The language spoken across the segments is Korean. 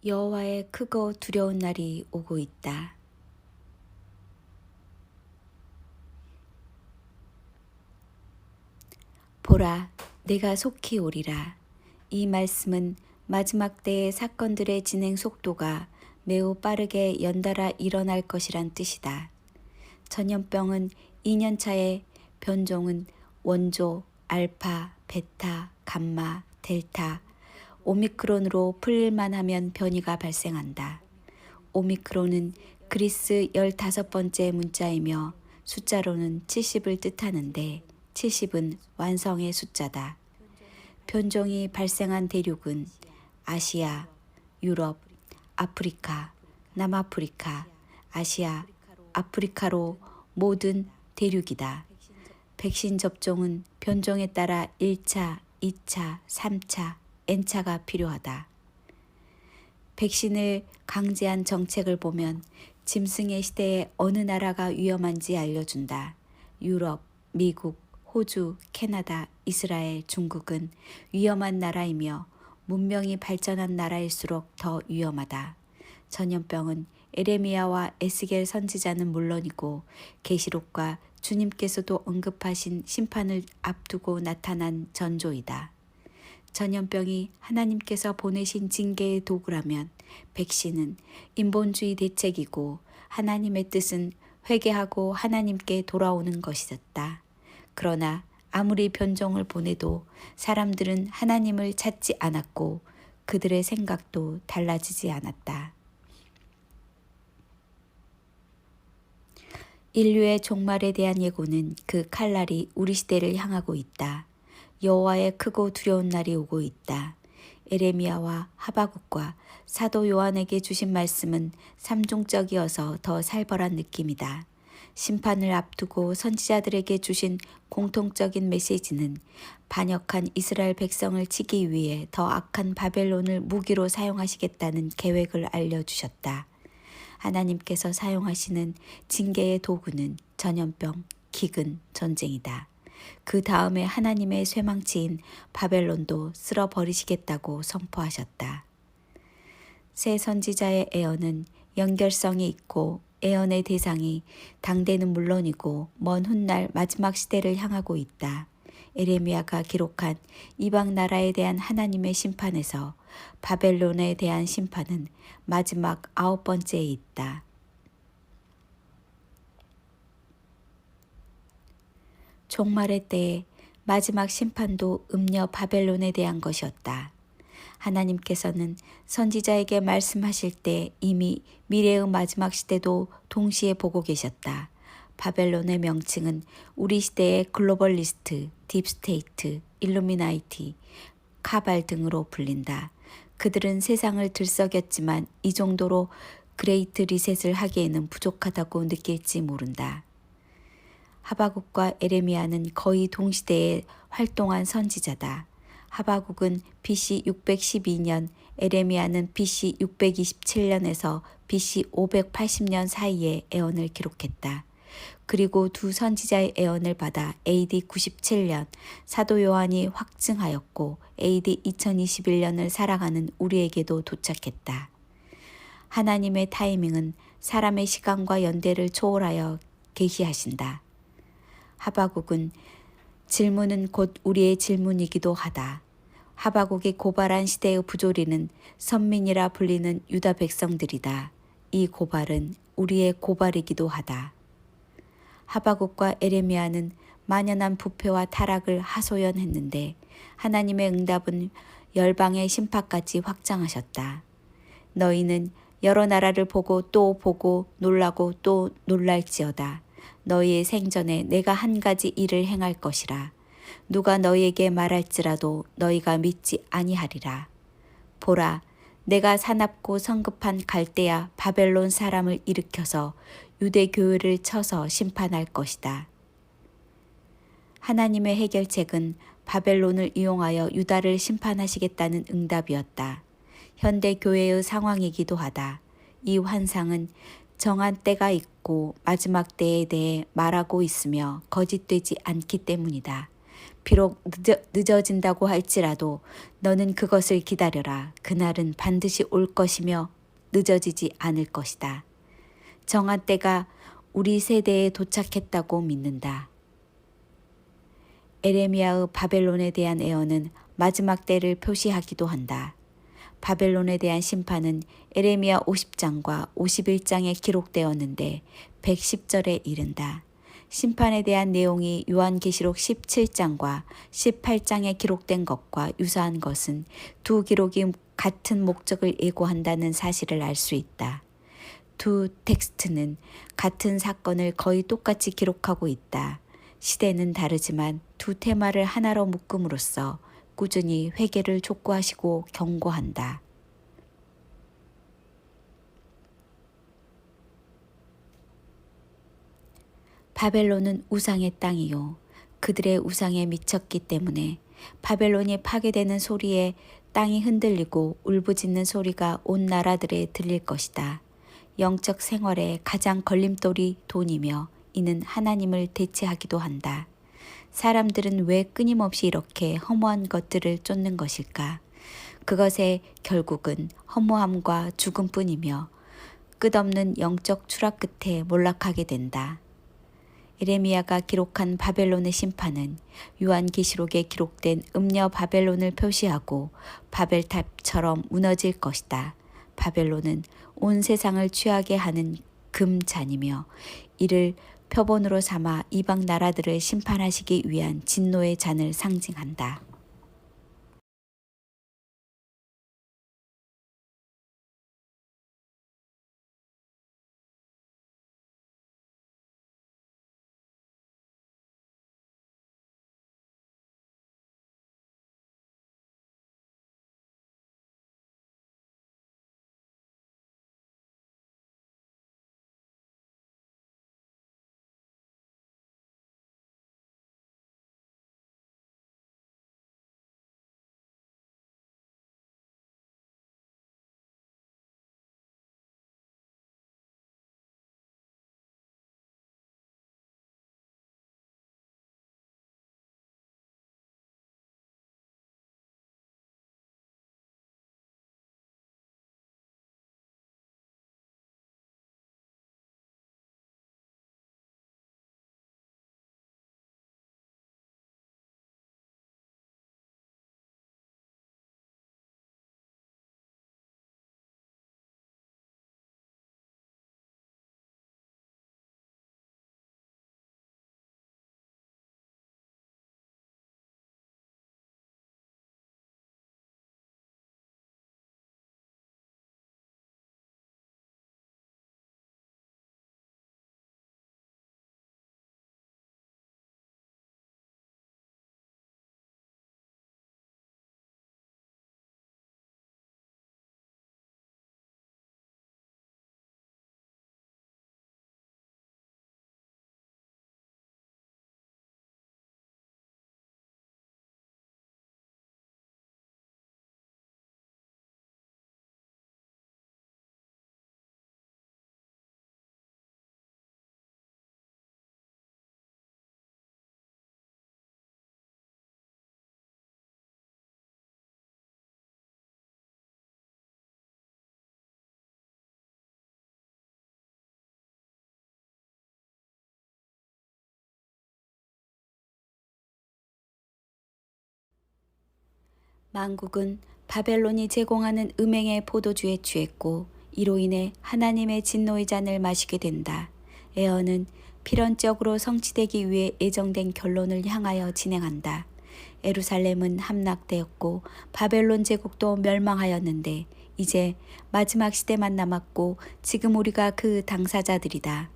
여호와의 크고 두려운 날이 오고 있다. 보라, 내가 속히 오리라. 이 말씀은 마지막 때의 사건들의 진행 속도가 매우 빠르게 연달아 일어날 것이란 뜻이다. 전염병은 2년차에 변종은 원조, 알파, 베타, 감마, 델타, 오미크론으로 풀릴만 하면 변이가 발생한다. 오미크론은 그리스 15번째 문자이며 숫자로는 70을 뜻하는데 70은 완성의 숫자다. 변종이 발생한 대륙은 아시아, 유럽, 아프리카, 남아프리카, 아시아, 아프리카로 모든 대륙이다. 백신 접종은 변종에 따라 1차, 2차, 3차, N차가 필요하다. 백신을 강제한 정책을 보면 짐승의 시대에 어느 나라가 위험한지 알려준다. 유럽, 미국, 호주, 캐나다, 이스라엘, 중국은 위험한 나라이며 문명이 발전한 나라일수록 더 위험하다. 전염병은 에레미야와 에스겔 선지자는 물론이고 계시록과 주님께서도 언급하신 심판을 앞두고 나타난 전조이다. 전염병이 하나님께서 보내신 징계의 도구라면 백신은 인본주의 대책이고 하나님의 뜻은 회개하고 하나님께 돌아오는 것이었다. 그러나 아무리 변종을 보내도 사람들은 하나님을 찾지 않았고 그들의 생각도 달라지지 않았다. 인류의 종말에 대한 예고는 그 칼날이 우리 시대를 향하고 있다. 여호와의 크고 두려운 날이 오고 있다. 에레미야와 하박국과 사도 요한에게 주신 말씀은 삼중적이어서 더 살벌한 느낌이다. 심판을 앞두고 선지자들에게 주신 공통적인 메시지는 반역한 이스라엘 백성을 치기 위해 더 악한 바벨론을 무기로 사용하시겠다는 계획을 알려주셨다. 하나님께서 사용하시는 징계의 도구는 전염병, 기근, 전쟁이다. 그 다음에 하나님의 쇠망치인 바벨론도 쓸어버리시겠다고 선포하셨다. 새 선지자의 애언은 연결성이 있고 애언의 대상이 당대는 물론이고 먼 훗날 마지막 시대를 향하고 있다. 에레미야가 기록한 이방 나라에 대한 하나님의 심판에서 바벨론에 대한 심판은 마지막 9번째에 있다. 종말의 때에 마지막 심판도 음녀 바벨론에 대한 것이었다. 하나님께서는 선지자에게 말씀하실 때 이미 미래의 마지막 시대도 동시에 보고 계셨다. 바벨론의 명칭은 우리 시대의 글로벌리스트, 딥스테이트, 일루미나이티, 카발 등으로 불린다. 그들은 세상을 들썩였지만 이 정도로 그레이트 리셋을 하기에는 부족하다고 느낄지 모른다. 하박국과 에레미야는 거의 동시대에 활동한 선지자다. 하박국은 BC 612년, 에레미야는 BC 627년에서 BC 580년 사이에 애언을 기록했다. 그리고 두 선지자의 애언을 받아 AD 97년 사도 요한이 확증하였고 AD 2021년을 살아가는 우리에게도 도착했다. 하나님의 타이밍은 사람의 시간과 연대를 초월하여 계시하신다. 하박국은 질문은 곧 우리의 질문이기도 하다. 하박국이 고발한 시대의 부조리는 선민이라 불리는 유다 백성들이다. 이 고발은 우리의 고발이기도 하다. 하박국과 에레미야는 만연한 부패와 타락을 하소연했는데 하나님의 응답은 열방의 심판까지 확장하셨다. 너희는 여러 나라를 보고 또 보고 놀라고 또 놀랄지어다. 너희의 생전에 내가 한 가지 일을 행할 것이라. 누가 너희에게 말할지라도 너희가 믿지 아니하리라. 보라, 내가 사납고 성급한 갈대아 바벨론 사람을 일으켜서 유대 교회를 쳐서 심판할 것이다. 하나님의 해결책은 바벨론을 이용하여 유다를 심판하시겠다는 응답이었다. 현대 교회의 상황이기도 하다. 이 환상은 정한 때가 있고 마지막 때에 대해 말하고 있으며 거짓되지 않기 때문이다. 비록 늦어진다고 할지라도 너는 그것을 기다려라. 그날은 반드시 올 것이며 늦어지지 않을 것이다. 정한 때가 우리 세대에 도착했다고 믿는다. 에레미야의 바벨론에 대한 예언은 마지막 때를 표시하기도 한다. 바벨론에 대한 심판은 에레미야 50장과 51장에 기록되었는데 110절에 이른다. 심판에 대한 내용이 요한계시록 17장과 18장에 기록된 것과 유사한 것은 두 기록이 같은 목적을 예고한다는 사실을 알 수 있다. 두 텍스트는 같은 사건을 거의 똑같이 기록하고 있다. 시대는 다르지만 두 테마를 하나로 묶음으로써 꾸준히 회개를 촉구하시고 경고한다. 바벨론은 우상의 땅이요. 그들의 우상에 미쳤기 때문에 바벨론이 파괴되는 소리에 땅이 흔들리고 울부짖는 소리가 온 나라들에 들릴 것이다. 영적 생활의 가장 걸림돌이 돈이며 이는 하나님을 대체하기도 한다. 사람들은 왜 끊임없이 이렇게 허무한 것들을 쫓는 것일까? 그것의 결국은 허무함과 죽음뿐이며 끝없는 영적 추락 끝에 몰락하게 된다. 에레미야가 기록한 바벨론의 심판은 요한계시록에 기록된 음녀 바벨론을 표시하고 바벨탑처럼 무너질 것이다. 바벨론은 온 세상을 취하게 하는 금잔이며 이를 표본으로 삼아 이방 나라들을 심판하시기 위한 진노의 잔을 상징한다. 만국은 바벨론이 제공하는 음행의 포도주에 취했고 이로 인해 하나님의 진노의 잔을 마시게 된다. 에어는 필연적으로 성취되기 위해 예정된 결론을 향하여 진행한다. 예루살렘은 함락되었고 바벨론 제국도 멸망하였는데 이제 마지막 시대만 남았고 지금 우리가 그 당사자들이다.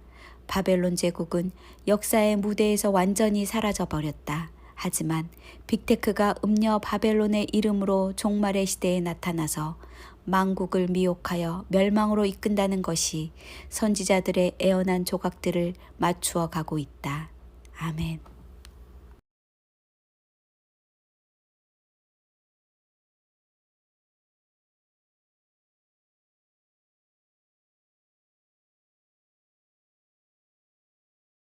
바벨론 제국은 역사의 무대에서 완전히 사라져버렸다. 하지만 빅테크가 음녀 바벨론의 이름으로 종말의 시대에 나타나서 만국을 미혹하여 멸망으로 이끈다는 것이 선지자들의 애언한 조각들을 맞추어 가고 있다. 아멘.